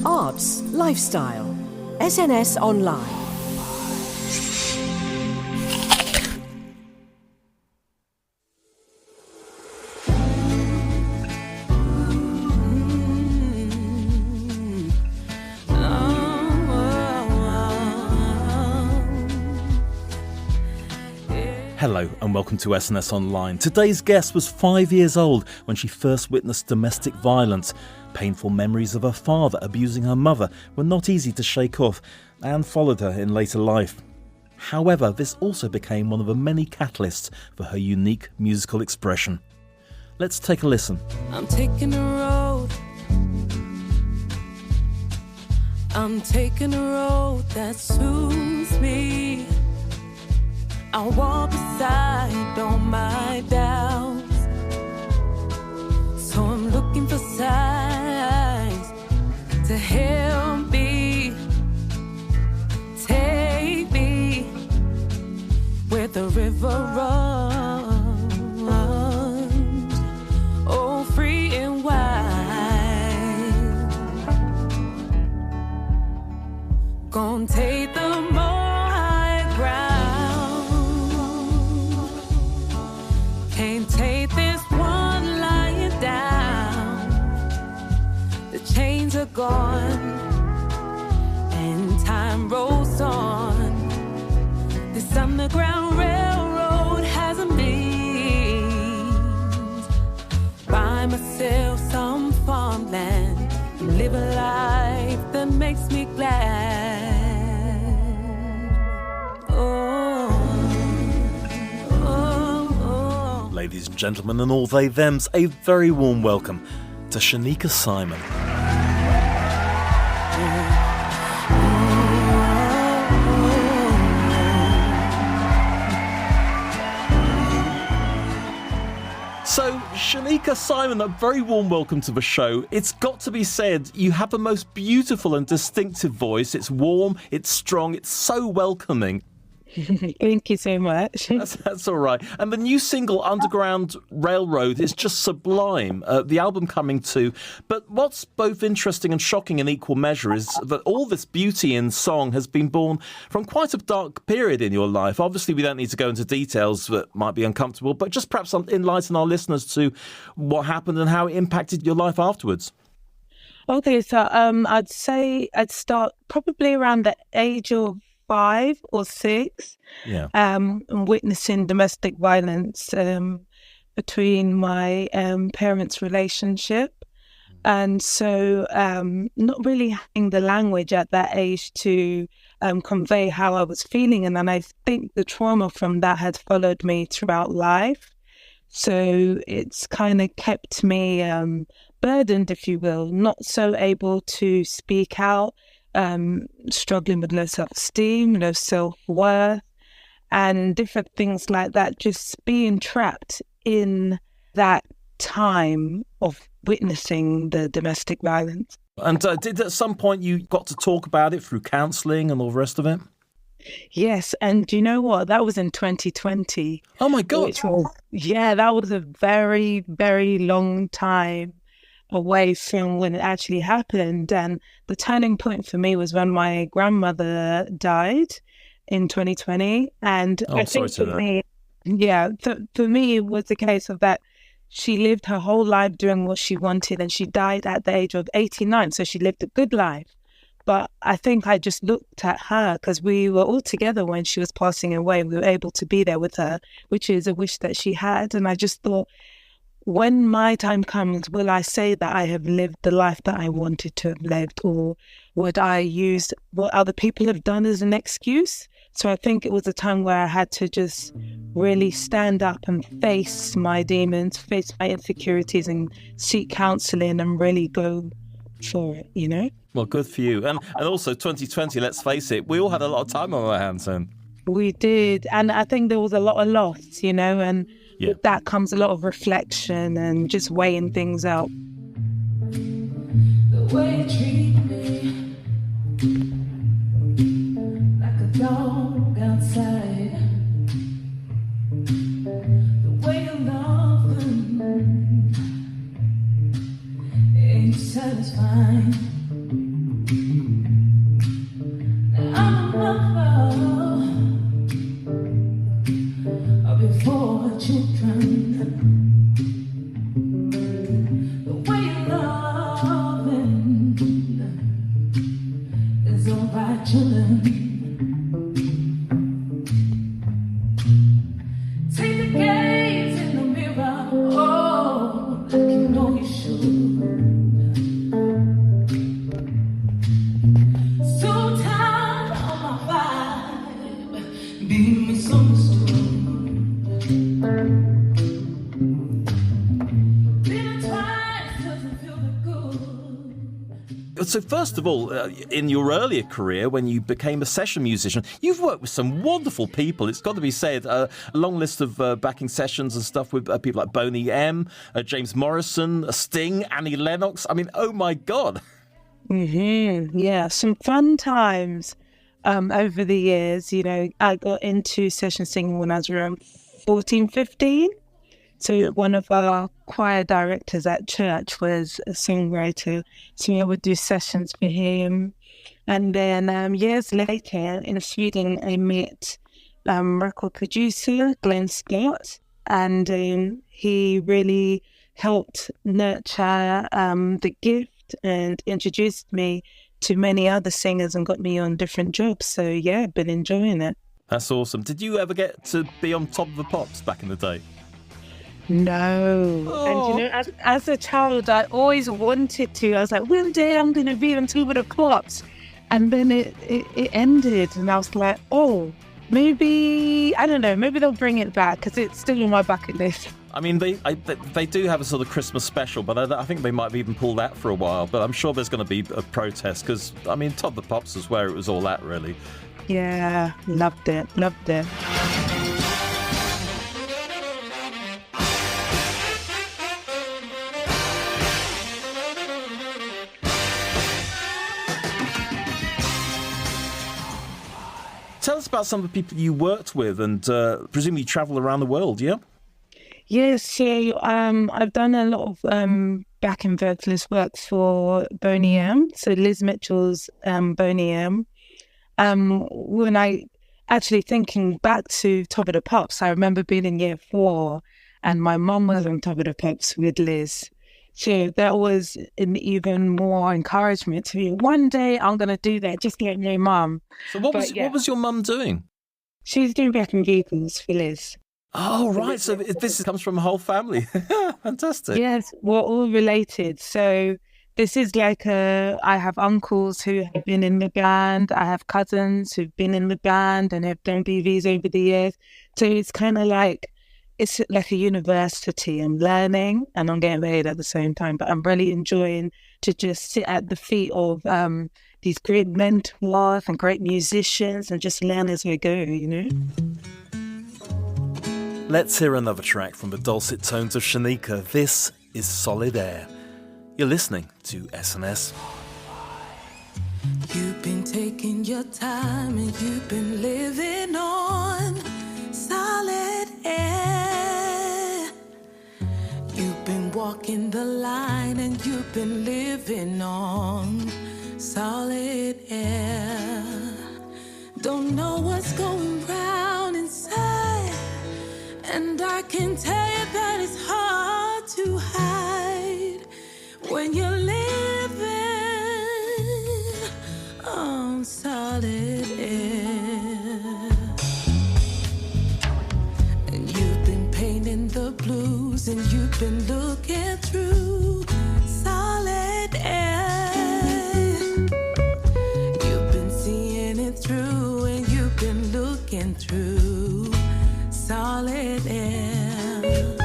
arts, lifestyle. SNS Online. Hello and welcome to SNS Online. Today's guest was 5 years old when she first witnessed domestic violence. Painful memories of her father abusing her mother were not easy to shake off and followed her in later life. However, this also became one of the many catalysts for her unique musical expression. Let's take a listen. I'm taking a road. I'm taking a road that suits me. I'll walk beside all my doubts. So I'm looking for signs to help me. Take me where the river runs, oh, free and wide. Gonna take the more high ground. Can't take this one lying down. The chains are gone and time rolls on. This underground railroad has a means. Buy myself some farmland and live a life that makes me glad. Ladies and gentlemen and all they thems, a very warm welcome to Shaneeka Simon. So, Shaneeka Simon, a very warm welcome to the show. It's got to be said, you have the most beautiful and distinctive voice. It's warm, it's strong, it's so welcoming. Thank you so much. That's all right. And the new single, Underground Railroad, is just sublime. The album coming too. But what's both interesting and shocking in equal measure is that all this beauty in song has been born from quite a dark period in your life. Obviously, we don't need to go into details that might be uncomfortable, but just perhaps enlighten our listeners to what happened and how it impacted your life afterwards. Okay, so I'd say I'd start probably around the age of 5 or 6, witnessing domestic violence between my parents' relationship. And so not really having the language at that age to convey how I was feeling. And then I think the trauma from that had followed me throughout life. So it's kind of kept me burdened, if you will, not so able to speak out. Struggling with low self-esteem, low self-worth, and different things like that, just being trapped in that time of witnessing the domestic violence. And did at some point you got to talk about it through counselling and all the rest of it? Yes, and do you know what? That was in 2020. Oh my God. That was a very, very long time away from when it actually happened. And the turning point for me was when my grandmother died in 2020. And I think for me, for me, it was the case of that she lived her whole life doing what she wanted, and she died at the age of 89. So she lived a good life. But I think I just looked at her because we were all together when she was passing away. We were able to be there with her, which is a wish that she had. And I just thought, when my time comes, will I say that I have lived the life that I wanted to have lived, or would I use what other people have done as an excuse? So I think it was a time where I had to just really stand up and face my demons, face my insecurities, and seek counselling and really go for it, you know? Well, good for you. And also 2020, let's face it, we all had a lot of time on our hands then. We did. And I think there was a lot of loss, you know, and with that comes a lot of reflection and just weighing things out. The way you treat me like a dog outside. The way you love me ain't satisfying. So first of all, in your earlier career, when you became a session musician, you've worked with some wonderful people. It's got to be said, a long list of backing sessions and stuff with people like Boney M, James Morrison, Sting, Annie Lennox. I mean, oh my God. Mm-hmm. Yeah, some fun times over the years. You know, I got into session singing when I was around 14, 15. So one of our choir directors at church was a songwriter, so I would do sessions for him. And then years later in Sweden, I met record producer Glenn Scott, and he really helped nurture the gift and introduced me to many other singers and got me on different jobs. So yeah, I've been enjoying it. That's awesome. Did you ever get to be on Top of the Pops back in the day? No. Oh. And you know, as a child, I always wanted to. I was like, one day I'm going to be on Top of the Pops. And then it ended. And I was like, oh, maybe, I don't know, maybe they'll bring it back because it's still on my bucket list. I mean, they do have a sort of Christmas special, but I think they might even pull that for a while. But I'm sure there's going to be a protest because, I mean, Top of the Pops is where it was all at, really. Yeah, loved it. Tell us about some of the people you worked with and presumably travel around the world, yeah? Yes, so I've done a lot of back-end vocalist work for Boney M, so Liz Mitchell's Boney M. When I actually thinking back to Top of the Pops, I remember being in year 4 and my mum was on Top of the Pops with Liz. So that was an even more encouragement to me. One day I'm going to do that, just like my mum. So what was your mum doing? She was doing backing vocals for Liz. Oh, right. So this comes from a whole family. Fantastic. Yes, we're all related. So this is like I have uncles who have been in the band. I have cousins who've been in the band and have done BVs over the years. So it's kind of like, it's like a university. I'm learning and I'm getting paid at the same time, but I'm really enjoying to just sit at the feet of these great mentors and great musicians and just learn as we go, you know? Let's hear another track from the dulcet tones of Shaneeka. This is Solid Air. You're listening to SNS. You've been taking your time and you've been living on solid air. You've been walking the line and you've been living on solid air. Don't know what's going round inside, and I can tell you that it's hard to hide when you're living on solid air. And you've been painting the blues and you've been looking through solid air. You've been seeing it through and you've been looking through solid air.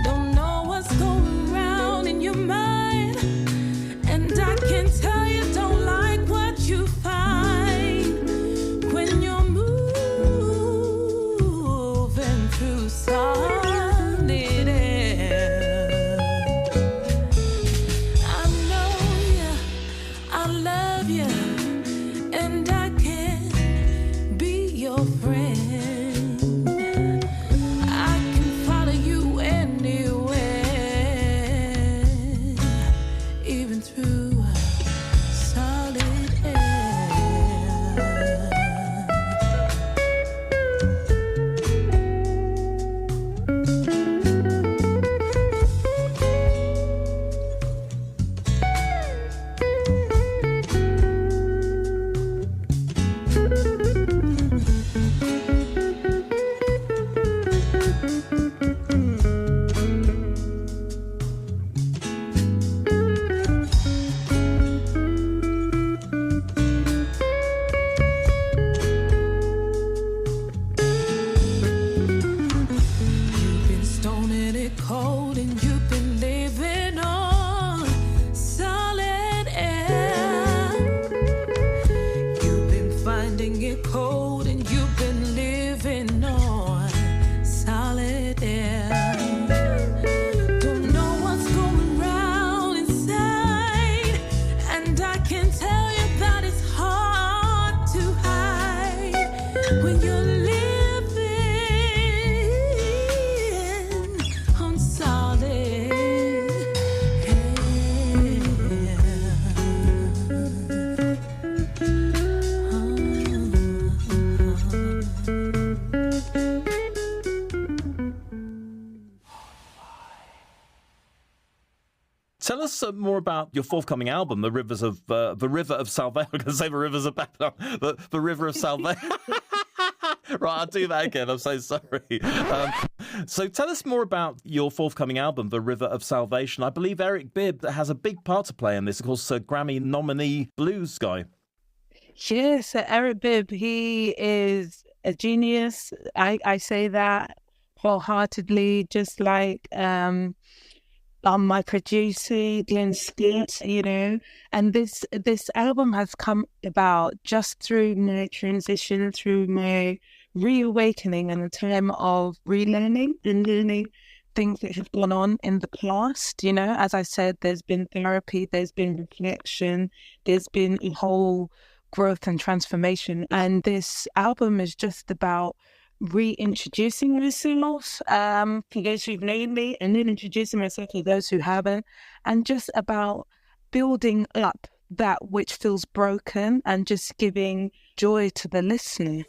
Don't know what's going round in your mind, and I can tell you don't like what you find when you're moving through solid air. I know you, I love you, and I can be your friend. get cold and you've been living on solid air. Don't know what's going round inside, and I can tell you that it's hard to hide when you're living on solid air. Tell us more about your forthcoming album, The River of Salvation. I was going to say The Rivers of Babylon, the River of Salvation. Right, I'll do that again. I'm so sorry. So tell us more about your forthcoming album, The River of Salvation. I believe Eric Bibb has a big part to play in this, of course, Grammy nominee blues guy. Yes, Eric Bibb, he is a genius. I say that wholeheartedly, just like my producer, Glenn Scott, and this album has come about just through my transition, through my reawakening and a time of relearning and learning things that have gone on in the past. As I said, there's been therapy, there's been reflection, there's been a whole growth and transformation. And this album is just about reintroducing myself for those who've known me, and then introducing myself to those who haven't, and just about building up that which feels broken and just giving joy to the listener.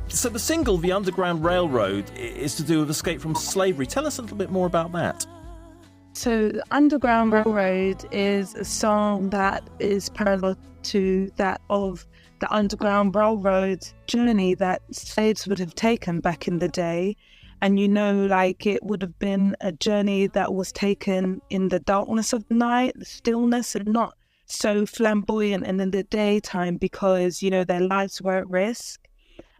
So the single, The Underground Railroad, is to do with escape from slavery. Tell us a little bit more about that. So the Underground Railroad is a song that is parallel to that of the Underground Railroad journey that slaves would have taken back in the day. And it would have been a journey that was taken in the darkness of the night, the stillness, and not so flamboyant and in the daytime because, their lives were at risk.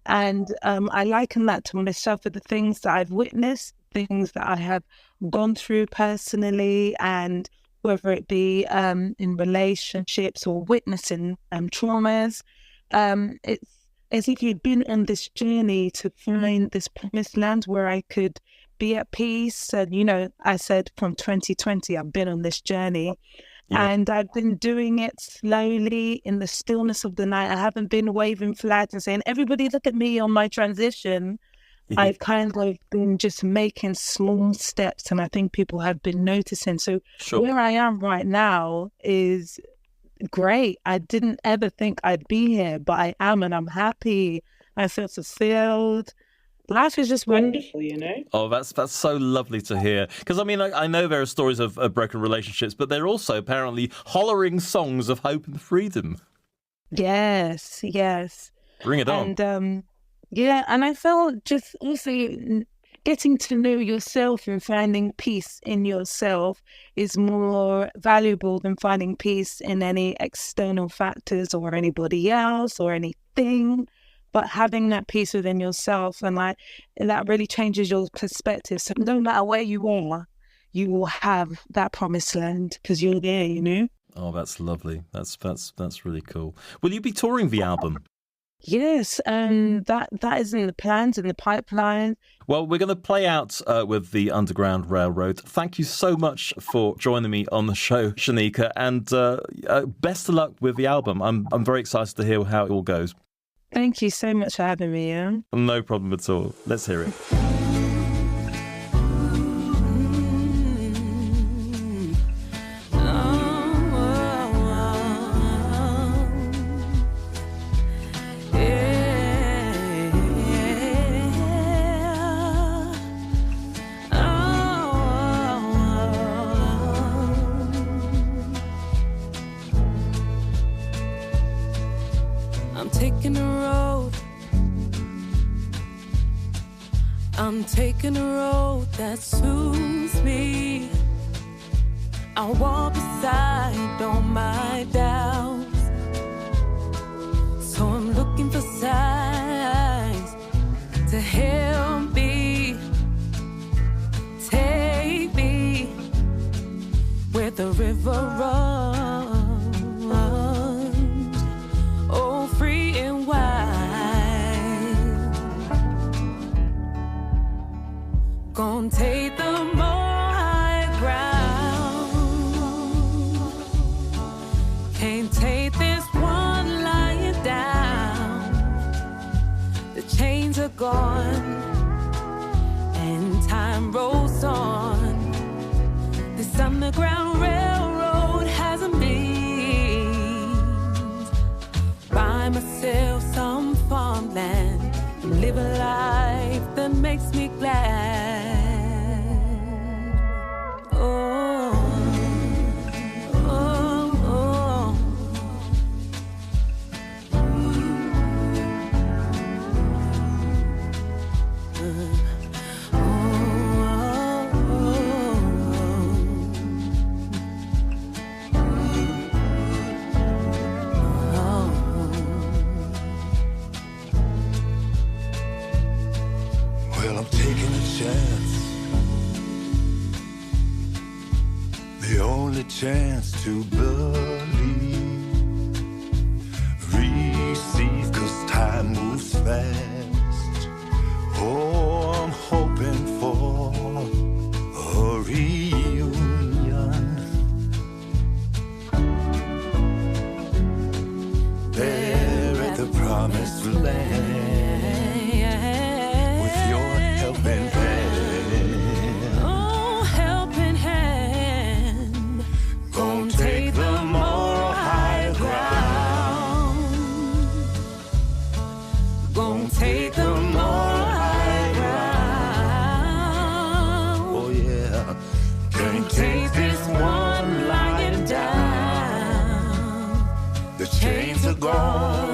And I liken that to myself with the things that I've witnessed, things that I have gone through personally, and whether it be in relationships or witnessing traumas. It's as if you'd been on this journey to find this promised land where I could be at peace. And, I said from 2020, I've been on this journey. Yeah. And I've been doing it slowly in the stillness of the night. I haven't been waving flags and saying, everybody look at me on my transition. Yeah. I've kind of been just making small steps, and I think people have been noticing. So Where I am right now is great. I didn't ever think I'd be here, but I am, and I'm happy. I feel fulfilled. Life is just wonderful, Oh, that's so lovely to hear. Because, I know there are stories of broken relationships, but they're also apparently hollering songs of hope and freedom. Yes. Bring it on. And, and I felt just also getting to know yourself and finding peace in yourself is more valuable than finding peace in any external factors or anybody else or anything. But having that peace within yourself and that really changes your perspective. So no matter where you are, you will have that promised land because you're there, Oh, that's lovely. That's really cool. Will you be touring the album? Yes, that is in the plans, in the pipeline. Well, we're going to play out with the Underground Railroad. Thank you so much for joining me on the show, Shaneeka, and best of luck with the album. I'm very excited to hear how it all goes. Thank you so much for having me, Ian. No problem at all. Let's hear it. I'm taking a road that suits me. I'll walk beside all my doubts. So I'm looking for signs to help me. Gonna take the more high ground. Can't take this one lying down. The chains are gone and time rolls on. This underground railroad hasn't been. Buy myself some farmland and live a life that makes me glad. Oh, oh, oh. Well, I'm taking a chance. The only chance to believe. Receive, 'cause time moves fast. Oh, I'm hoping for a reunion. There at the promised land. With your helping hand. Oh, helping hand. Gonna take the more high ground. Gonna take the more high ground. Oh yeah. Can't take this one lying down. The chains are gone